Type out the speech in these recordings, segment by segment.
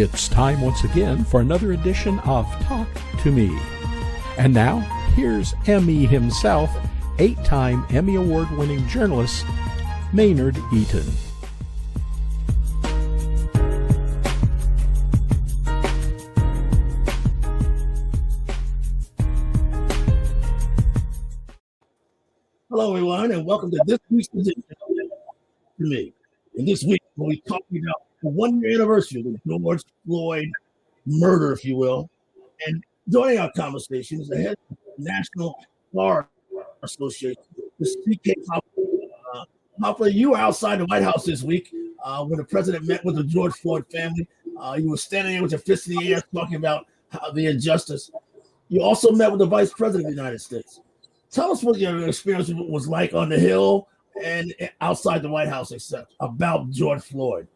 It's time once again for another edition of Talk to Me. And now, here's ME himself, 8-time Emmy Award-winning journalist, Maynard Eaton. Hello, everyone, and welcome to this week's edition of Talk to Me. And this week, we'll be talking about the one-year anniversary of the George Floyd murder, if you will. And joining our conversation is the head of the National Bar Association, the CK Hoffler. Hoffler, you were outside the White House this week when the president met with the George Floyd family. You were standing there with your fist in the air talking about the injustice. You also met with the Vice President of the United States. Tell us what your experience was like on the Hill and outside the White House, except about George Floyd.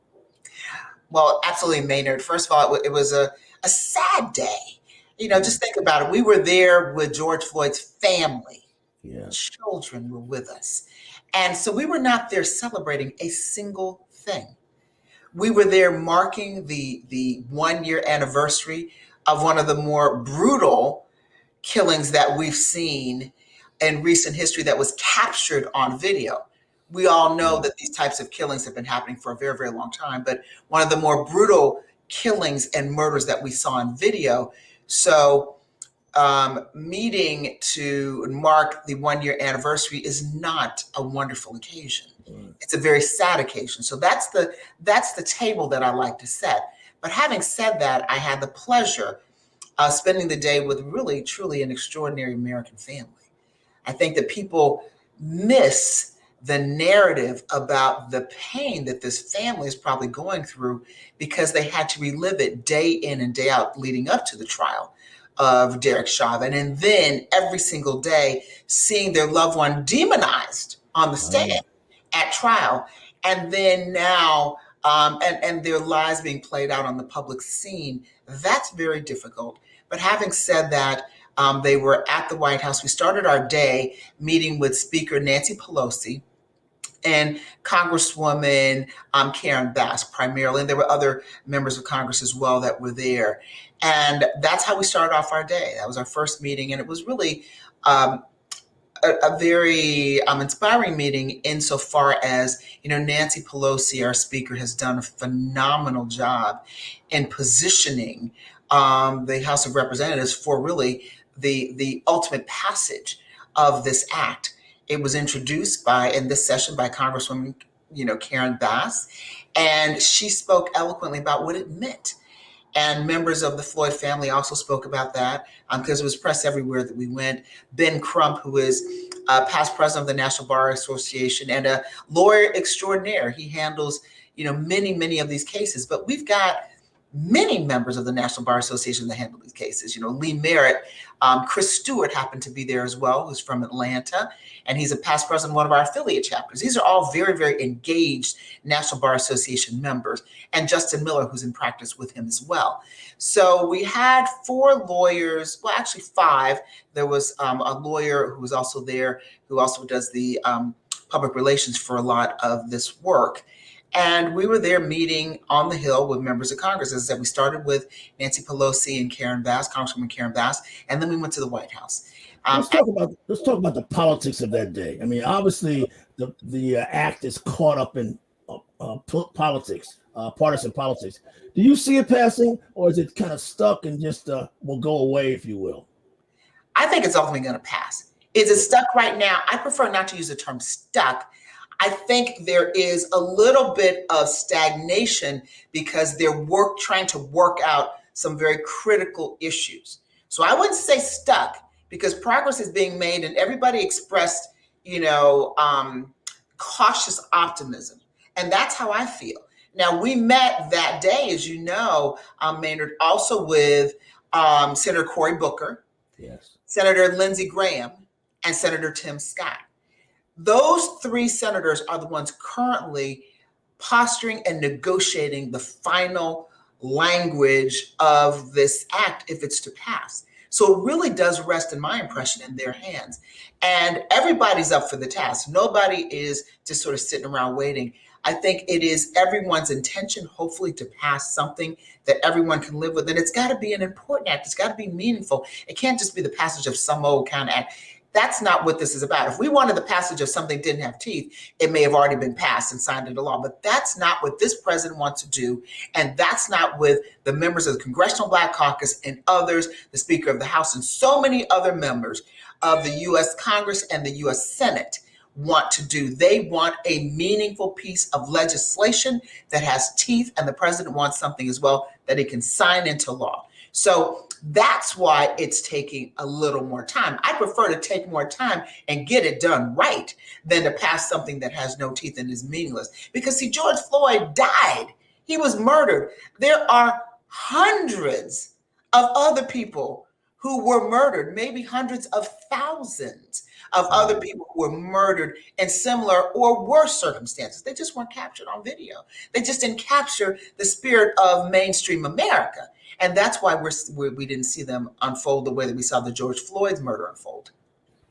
Well, absolutely, Maynard. First of all, it was a sad day. You know, just think about it. We were there with George Floyd's family. Yeah. Children were with us. And so we were not there celebrating a single thing. We were there marking the one-year anniversary of one of the more brutal killings that we've seen in recent history that was captured on video. We all know that these types of killings have been happening for a very, very long time, but one of the more brutal killings and murders that we saw in video. So meeting to mark the one-year anniversary is not a wonderful occasion. It's a very sad occasion. So that's the table that I like to set. But having said that, I had the pleasure of spending the day with really, truly an extraordinary American family. I think that people miss the narrative about the pain that this family is probably going through because they had to relive it day in and day out leading up to the trial of Derek Chauvin. And then every single day seeing their loved one demonized on the stand at trial. And then now, and their lives being played out on the public scene. That's very difficult. But having said that, they were at the White House. We started our day meeting with Speaker Nancy Pelosi and Congresswoman Karen Bass primarily. And there were other members of Congress as well that were there. And that's how we started off our day. That was our first meeting. And it was really a very inspiring meeting insofar as, you know, Nancy Pelosi, our speaker, has done a phenomenal job in positioning the House of Representatives for really the ultimate passage of this act. It was introduced in this session by Congresswoman, Karen Bass, and she spoke eloquently about what it meant. And members of the Floyd family also spoke about that because it was pressed everywhere that we went. Ben Crump, who is past president of the National Bar Association and a lawyer extraordinaire. He handles, many of these cases, but we've got many members of the National Bar Association that handle these cases. Lee Merritt, Chris Stewart happened to be there as well, who's from Atlanta, and he's a past president of one of our affiliate chapters. These are all very, very engaged National Bar Association members, and Justin Miller, who's in practice with him as well. So we had 4 lawyers, well, actually 5. There was a lawyer who was also there, who also does the public relations for a lot of this work. And we were there meeting on the Hill with members of Congress. As I said, we started with Nancy Pelosi and Karen Bass, Congresswoman Karen Bass, and then we went to the White House. Let's talk about the politics of that day. I mean, obviously, the act is caught up in politics, partisan politics. Do you see it passing, or is it kind of stuck and just will go away, if you will? I think it's ultimately going to pass. Is it stuck right now? I prefer not to use the term stuck. I think there is a little bit of stagnation because they're trying to work out some very critical issues. So I wouldn't say stuck because progress is being made and everybody expressed, cautious optimism. And that's how I feel. Now, we met that day, as you know, Maynard, also with Senator Cory Booker, yes, Senator Lindsey Graham, and Senator Tim Scott. Those 3 senators are the ones currently posturing and negotiating the final language of this act if it's to pass. So it really does rest, in my impression, in their hands. And everybody's up for the task. Nobody is just sort of sitting around waiting. I think it is everyone's intention, hopefully, to pass something that everyone can live with. And it's got to be an important act. It's got to be meaningful. It can't just be the passage of some old kind of act. That's not what this is about. If we wanted the passage of something that didn't have teeth, it may have already been passed and signed into law. But that's not what this president wants to do. And that's not what the members of the Congressional Black Caucus and others, the Speaker of the House and so many other members of the U.S. Congress and the U.S. Senate want to do. They want a meaningful piece of legislation that has teeth, and the president wants something as well that he can sign into law. So that's why it's taking a little more time. I prefer to take more time and get it done right than to pass something that has no teeth and is meaningless. Because see, George Floyd died. He was murdered. There are hundreds of other people who were murdered, maybe hundreds of thousands of other people who were murdered in similar or worse circumstances. They just weren't captured on video. They just didn't capture the spirit of mainstream America. And that's why we didn't see them unfold the way that we saw the George Floyd's murder unfold.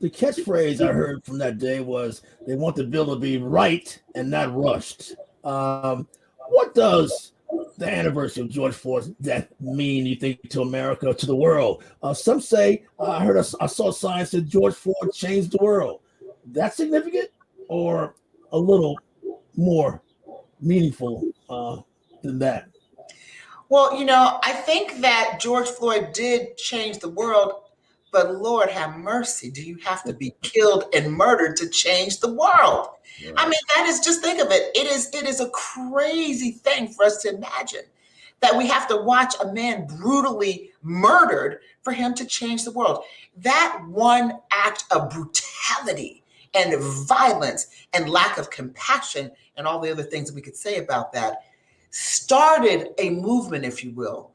The catchphrase I heard from that day was, they want the bill to be right and not rushed. What does the anniversary of George Floyd's death mean, you think, to America, to the world? Some say, I saw signs that George Floyd changed the world. That's significant or a little more meaningful than that? Well, I think that George Floyd did change the world, but Lord have mercy, do you have to be killed and murdered to change the world? Yeah. I mean, that is, just think of it. It is a crazy thing for us to imagine that we have to watch a man brutally murdered for him to change the world. That one act of brutality and violence and lack of compassion and all the other things that we could say about that started a movement, if you will.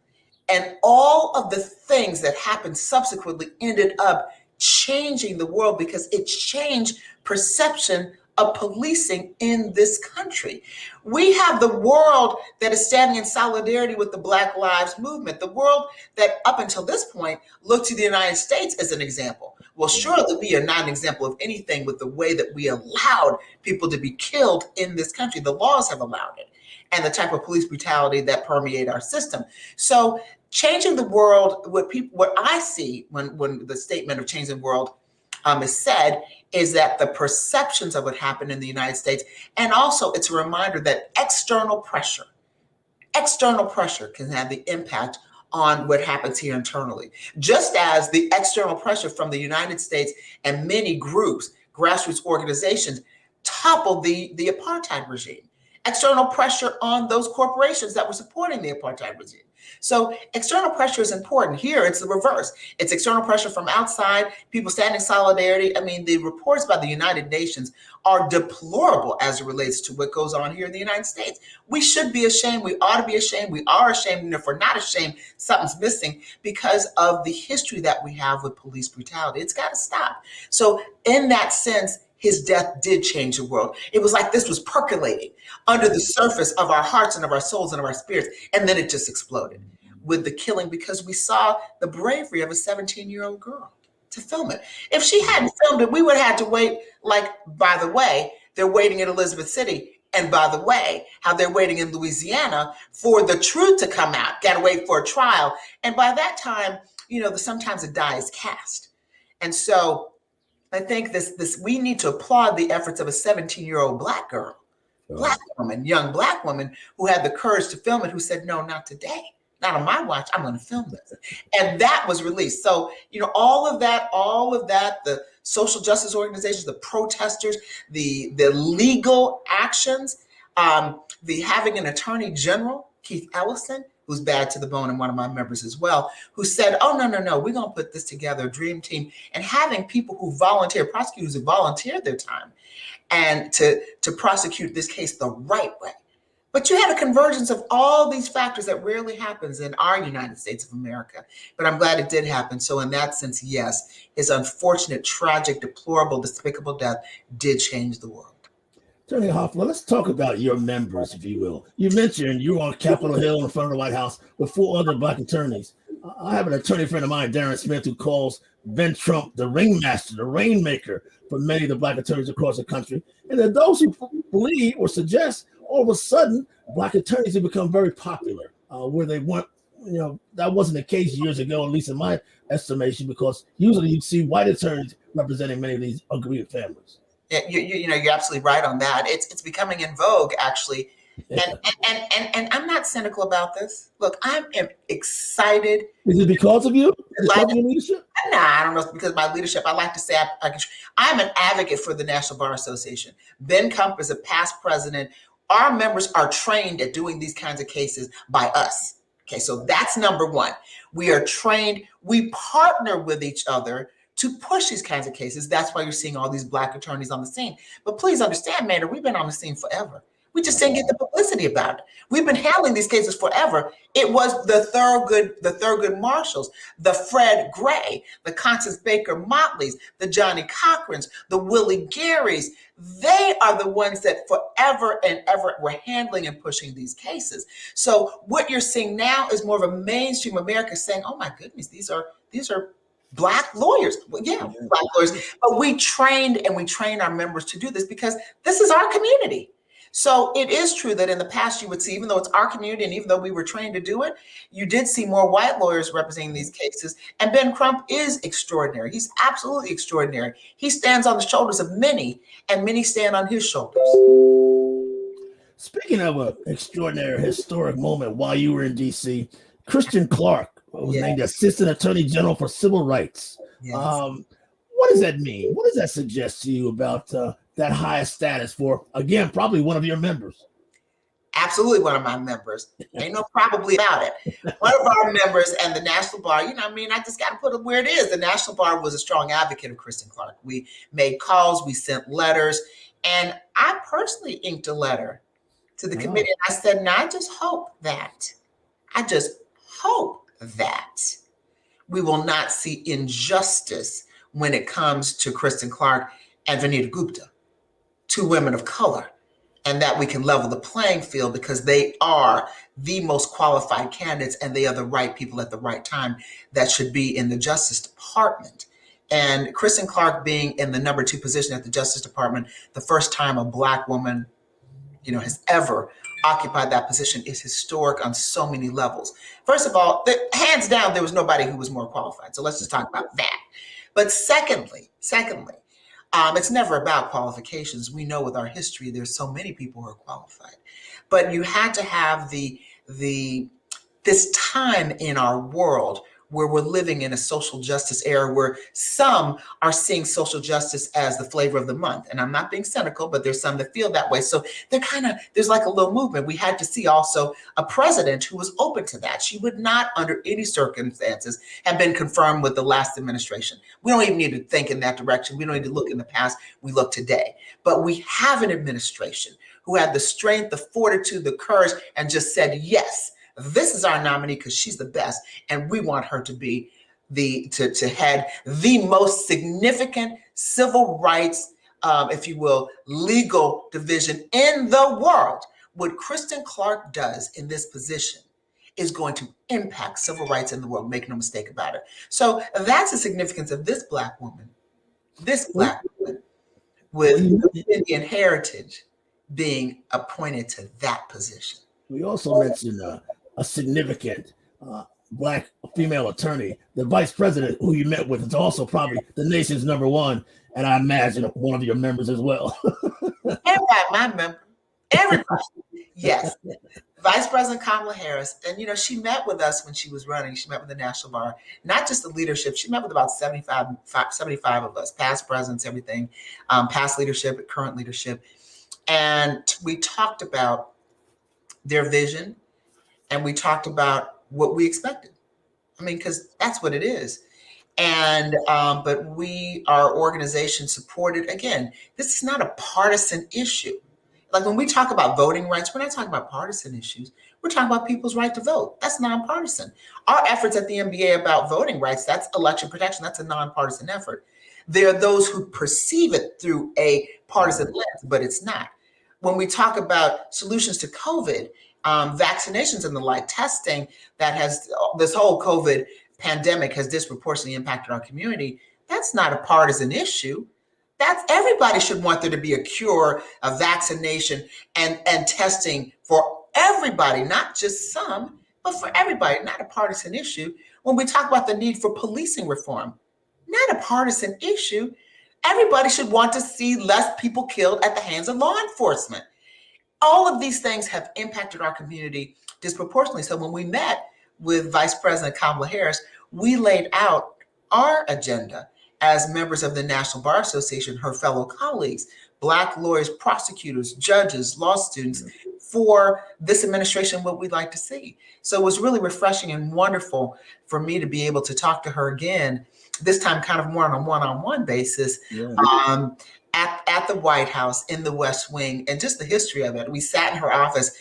And all of the things that happened subsequently ended up changing the world because it changed perception of policing in this country. We have the world that is standing in solidarity with the Black Lives Movement, the world that up until this point looked to the United States as an example. Well, surely we are not an example of anything with the way that we allowed people to be killed in this country. The laws have allowed it, and the type of police brutality that permeate our system. So changing the world, what I see when the statement of changing the world is said, is that the perceptions of what happened in the United States, and also it's a reminder that external pressure can have the impact on what happens here internally. Just as the external pressure from the United States and many groups, grassroots organizations, toppled the apartheid regime. External pressure on those corporations that were supporting the apartheid regime. So external pressure is important. Here, it's the reverse. It's external pressure from outside, people standing in solidarity. I mean, the reports by the United Nations are deplorable as it relates to what goes on here in the United States. We should be ashamed. We ought to be ashamed. We are ashamed. And if we're not ashamed, something's missing because of the history that we have with police brutality. It's got to stop. So in that sense, his death did change the world. It was like this was percolating under the surface of our hearts and of our souls and of our spirits. And then it just exploded with the killing because we saw the bravery of a 17-year-old girl to film it. If she hadn't filmed it, we would have had to wait, like, by the way, they're waiting in Elizabeth City. And by the way, how they're waiting in Louisiana for the truth to come out. Got to wait for a trial. And by that time, sometimes a die is cast. And so I think this we need to applaud the efforts of a 17-year-old Black girl, young Black woman who had the courage to film it, who said, no, not today, not on my watch, I'm going to film this. And that was released. So, all of that, the social justice organizations, the protesters, the legal actions, the having an attorney general, Keith Ellison, who's bad to the bone and one of my members as well, who said, oh, no, we're going to put this together, a dream team, and having people who volunteer, prosecutors who volunteered their time and to prosecute this case the right way. But you had a convergence of all these factors that rarely happens in our United States of America. But I'm glad it did happen. So in that sense, yes, his unfortunate, tragic, deplorable, despicable death did change the world. Attorney Hoffler, let's talk about your members, if you will. You mentioned you were on Capitol Hill in front of the White House with 4 other Black attorneys. I have an attorney friend of mine, Darren Smith, who calls Ben Trump the ringmaster, the rainmaker for many of the black attorneys across the country. And there are those who believe or suggest all of a sudden black attorneys have become very popular, where they want, that wasn't the case years ago, at least in my estimation, because usually you'd see white attorneys representing many of these aggrieved families. Yeah, you're absolutely right on that. It's becoming in vogue, actually. And I'm not cynical about this. Look, I am excited. Is it because of you? Because of your leadership? Nah, I don't know. It's because of my leadership. I like to say I'm an advocate for the National Bar Association. Ben Kump is a past president. Our members are trained at doing these kinds of cases by us. Okay, so that's number one. We are trained. We partner with each other to push these kinds of cases. That's why you're seeing all these black attorneys on the scene. But please understand, Maynard, we've been on the scene forever. We just didn't get the publicity about it. We've been handling these cases forever. It was the Thurgood Marshalls, the Fred Gray, the Constance Baker Motleys, the Johnny Cochrans, the Willie Garys. They are the ones that forever and ever were handling and pushing these cases. So what you're seeing now is more of a mainstream America saying, "Oh my goodness, these are Black lawyers." Well, yeah, Black lawyers. But we train our members to do this because this is our community. So it is true that in the past you would see, even though it's our community and even though we were trained to do it, you did see more white lawyers representing these cases. And Ben Crump is extraordinary. He's absolutely extraordinary. He stands on the shoulders of many, and many stand on his shoulders. Speaking of an extraordinary historic moment while you were in D.C., Kristen Clarke was named Assistant Attorney General for Civil Rights. Yes. What does that mean? What does that suggest to you about that highest status for, again, probably one of your members? Absolutely one of my members. Ain't no probably about it. One of our members and the National Bar, I just got to put it where it is. The National Bar was a strong advocate of Kristen Clarke. We made calls, we sent letters, and I personally inked a letter to the committee. And I said, and I just hope that we will not see injustice when it comes to Kristen Clarke and Vanita Gupta, two women of color, and that we can level the playing field because they are the most qualified candidates and they are the right people at the right time that should be in the Justice Department. And Kristen Clarke being in the number 2 position at the Justice Department, the first time a Black woman, has ever occupied that position, is historic on so many levels. First of all, hands down, there was nobody who was more qualified. So let's just talk about that. But secondly, it's never about qualifications. We know with our history, there's so many people who are qualified, but you had to have this time in our world where we're living in a social justice era where some are seeing social justice as the flavor of the month. And I'm not being cynical, but there's some that feel that way. So there's like a little movement. We had to see also a president who was open to that. She would not, under any circumstances, have been confirmed with the last administration. We don't even need to think in that direction. We don't need to look in the past. We look today. But we have an administration who had the strength, the fortitude, the courage, and just said, yes, this is our nominee because she's the best, and we want her to be to head the most significant civil rights, if you will, legal division in the world. What Kristen Clarke does in this position is going to impact civil rights in the world. Make no mistake about it. So that's the significance of this Black woman with Indian heritage being appointed to that position. We also mentioned a significant Black female attorney, the vice president who you met with is also probably the nation's number 1, and I imagine one of your members as well. Everybody, my member, everybody. Yes, Vice President Kamala Harris, and she met with us when she was running. She met with the National Bar, not just the leadership. She met with about 75 of us, past presidents, everything, past leadership, current leadership, and we talked about their vision. And we talked about what we expected. Because that's what it is. And, but our organization supported, again, this is not a partisan issue. Like when we talk about voting rights, we're not talking about partisan issues. We're talking about people's right to vote. That's nonpartisan. Our efforts at the NBA about voting rights, that's election protection. That's a nonpartisan effort. There are those who perceive it through a partisan lens, but it's not. When we talk about solutions to COVID, vaccinations and the like, testing that has this whole COVID pandemic has disproportionately impacted our community. That's not a partisan issue. That's everybody should want there to be a cure, a vaccination, and testing for everybody, not just some, but for everybody, not a partisan issue. When we talk about the need for policing reform, not a partisan issue. Everybody should want to see less people killed at the hands of law enforcement. All of these things have impacted our community disproportionately. So when we met with Vice President Kamala Harris, we laid out our agenda as members of the National Bar Association, her fellow colleagues, Black lawyers, prosecutors, judges, law students, for this administration, what we'd like to see. So it was really refreshing and wonderful for me to be able to talk to her again, this time kind of more on a one-on-one basis, at the White House, in the West Wing, and just the history of it. We sat in her office.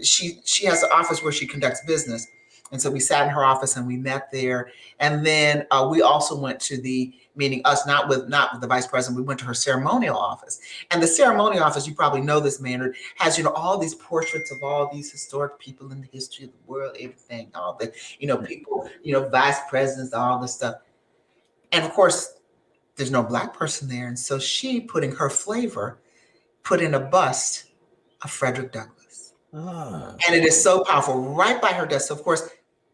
She has an office where she conducts business. And so we sat in her office and we met there. And then we also went to the meeting, us, not with the vice president, we went to her ceremonial office. And the ceremonial office, you probably know this, Maynard, has, all these portraits of all these historic people in the history of the world, everything, all the, people, vice presidents, all this stuff. And of course, there's no Black person there. And so she, putting her flavor, put in a bust of Frederick Douglass. And it is so powerful, right by her desk. So of course,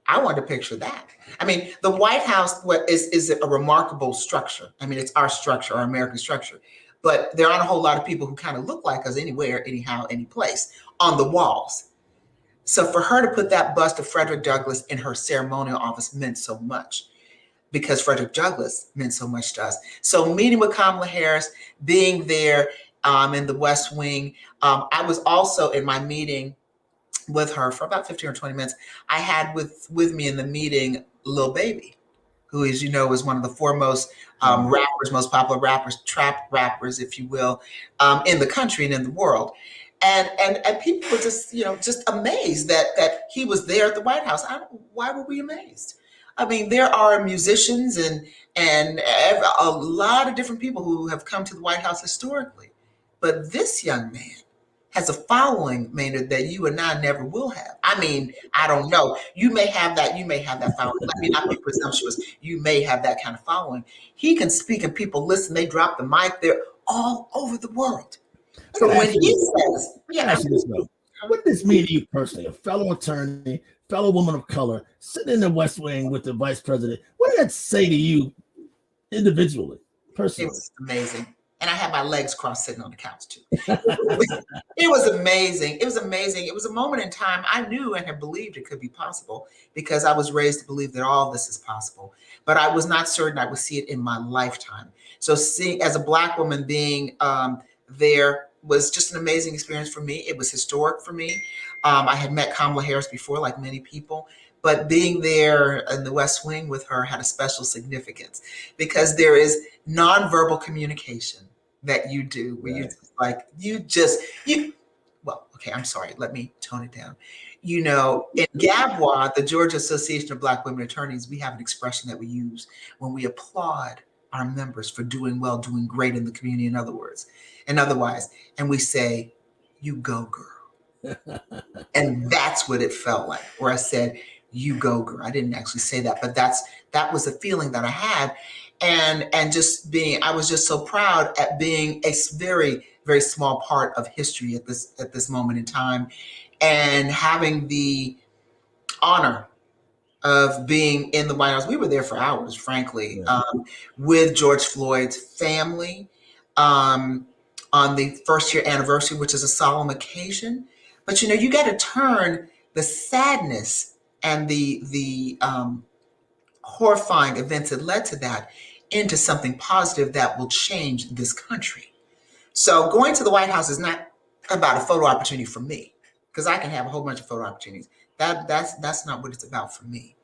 I wanted to picture that. I mean, the White House is a remarkable structure. I mean, it's our structure, our American structure. But there aren't a whole lot of people who kind of look like us anywhere, anyhow, any place on the walls. So for her to put that bust of Frederick Douglass in her ceremonial office meant so much, because Frederick Douglass meant so much to us. So meeting with Kamala Harris, being there in the West Wing, I was also in my meeting with her for about 15 or 20 minutes. I had with me in the meeting Lil Baby, who is, is one of the foremost rappers, most popular rappers, trap rappers, if you will, in the country and in the world. And people were just, just amazed that he was there at the White House. Why were we amazed? I mean, there are musicians and a lot of different people who have come to the White House historically. But this young man has a following, Maynard, that you and I never will have. I mean, I don't know. You may have that following. Let me not be presumptuous. You may have that kind of following. He can speak and people listen. They drop the mic. They're all over the world. So when he says, what does this mean to you personally, a fellow attorney, fellow woman of color, sitting in the West Wing with the vice president? What did that say to you individually, personally? It was amazing. And I had my legs crossed sitting on the couch too. It was amazing. It was amazing. It was a moment in time I knew and had believed it could be possible, because I was raised to believe that all this is possible. But I was not certain I would see it in my lifetime. So seeing, as a Black woman, being there was just an amazing experience for me. It was historic for me. I had met Kamala Harris before, like many people, but being there in the West Wing with her had a special significance, because there is nonverbal communication that you do where I'm sorry, let me tone it down. In GABWA, the Georgia Association of Black Women Attorneys, we have an expression that we use when we applaud our members for doing well, doing great in the community, in other words, and otherwise. And we say, "You go, girl." And that's what it felt like, where I said, "You go, girl." I didn't actually say that, but that was a feeling that I had. And just I was just so proud at being a very, very small part of history at this moment in time, and having the honor of being in the White House. We were there for hours, frankly, with George Floyd's family on the first year anniversary, which is a solemn occasion. But you got to turn the sadness and the horrifying events that led to that into something positive that will change this country. So going to the White House is not about a photo opportunity for me, because I can have a whole bunch of photo opportunities. That's not what it's about for me.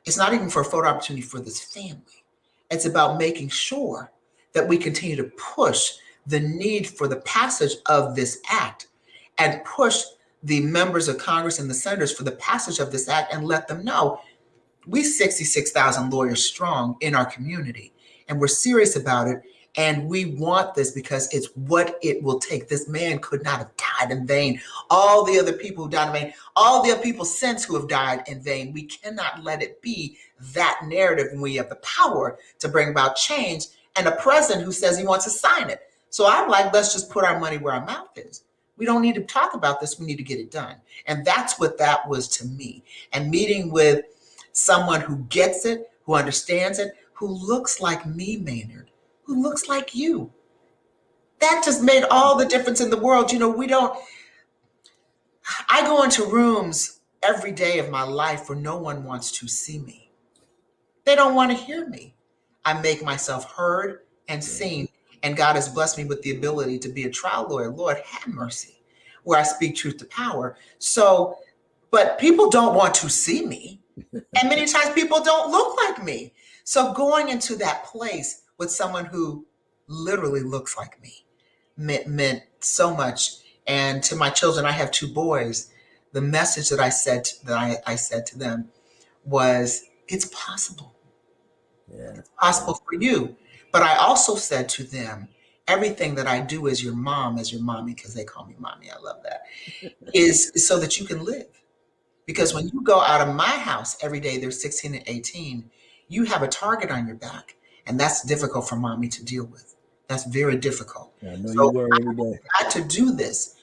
It's not even for a photo opportunity for this family. It's about making sure that we continue to push the need for the passage of this act, and push the members of Congress and the senators for the passage of this act, and let them know we 66,000 lawyers strong in our community, and we're serious about it. And we want this because it's what it will take. This man could not have died in vain, all the other people who died in vain, all the other people since who have died in vain. We cannot let it be that narrative when we have the power to bring about change and a president who says he wants to sign it. So I'm like, let's just put our money where our mouth is. We don't need to talk about this. We need to get it done. And that's what that was to me. And meeting with someone who gets it, who understands it, who looks like me, Maynard, who looks like you. That just made all the difference in the world. You know, I go into rooms every day of my life where no one wants to see me. They don't want to hear me. I make myself heard and seen. And God has blessed me with the ability to be a trial lawyer. Lord, have mercy, where I speak truth to power. So, but people don't want to see me. And many times people don't look like me. So going into that place with someone who literally looks like me meant so much. And to my children, I have 2 boys. The message that I said to them was, it's possible. Yeah. It's possible for you. But I also said to them, everything that I do as your mom, as your mommy, because they call me mommy, I love that, is so that you can live. Because when you go out of my house every day, they're 16 and 18, you have a target on your back. And that's difficult for mommy to deal with. That's very difficult. Yeah, I know you worry every day. I got to do this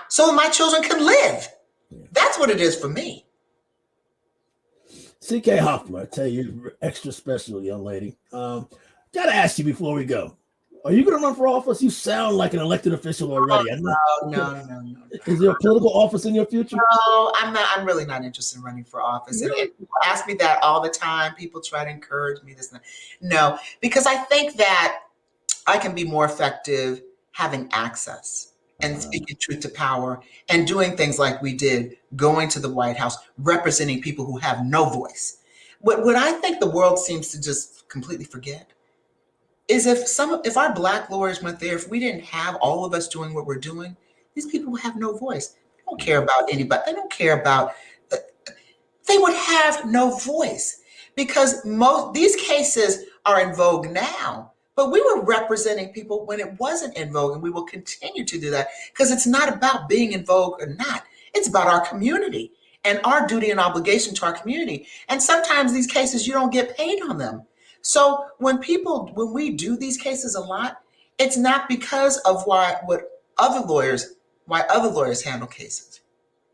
so my children can live. Yeah. That's what it is for me. CK Hoffler, I tell you, you're extra special, young lady. Gotta ask you before we go. Are you going to run for office? You sound like an elected official already. No. Is there a political office in your future? No, I'm not. I'm really not interested in running for office. And people ask me that all the time. People try to encourage me this. No, because I think that I can be more effective having access and speaking truth to power and doing things like we did, going to the White House, representing people who have no voice. What I think the world seems to just completely forget is if our Black lawyers went there, if we didn't have all of us doing what we're doing, these people would have no voice. They don't care about anybody. They don't care about, they would have no voice because these cases are in vogue now, but we were representing people when it wasn't in vogue, and we will continue to do that because it's not about being in vogue or not. It's about our community and our duty and obligation to our community. And sometimes these cases, you don't get paid on them. So when we do these cases a lot, it's not because of why other lawyers handle cases.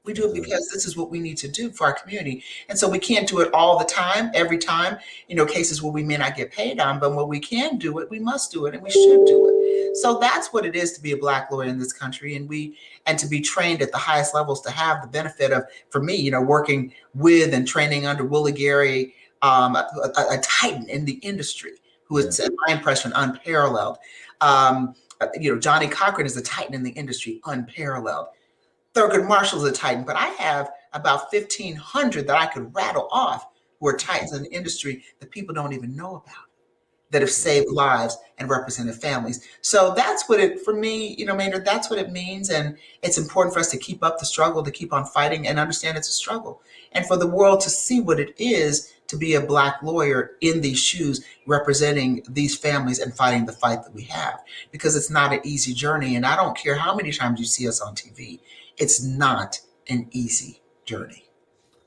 We do it because this is what we need to do for our community. And so we can't do it all the time, every time, cases where we may not get paid on, but when we can do it, we must do it and we should do it. So that's what it is to be a Black lawyer in this country. And to be trained at the highest levels, to have the benefit of, for me, working with and training under Willie Gary, a titan in the industry who is, in my impression, unparalleled. Johnny Cochran is a titan in the industry, unparalleled. Thurgood Marshall is a titan, but I have about 1,500 that I could rattle off who are titans in the industry that people don't even know about, that have saved lives and represented families. So that's what for me, Maynard, that's what it means. And it's important for us to keep up the struggle, to keep on fighting and understand it's a struggle. And for the world to see what it is to be a Black lawyer in these shoes, representing these families and fighting the fight that we have, because it's not an easy journey. And I don't care how many times you see us on TV, it's not an easy journey.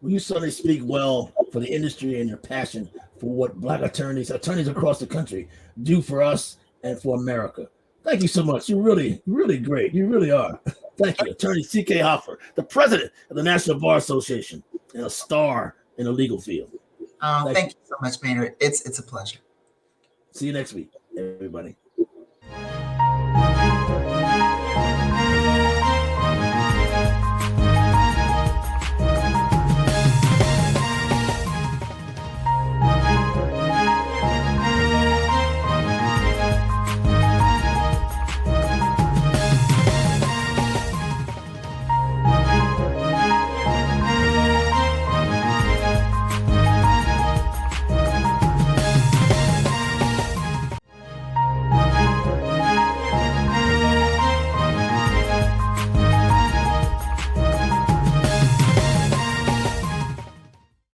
Well, you certainly speak well for the industry and your passion for what Black attorneys across the country do for us and for America. Thank you so much. You're really, really great. You really are. Thank you. Attorney CK Hoffler, the president of the National Bar Association and a star in the legal field. Thank you so much, Maynard. It's a pleasure. See you next week, everybody.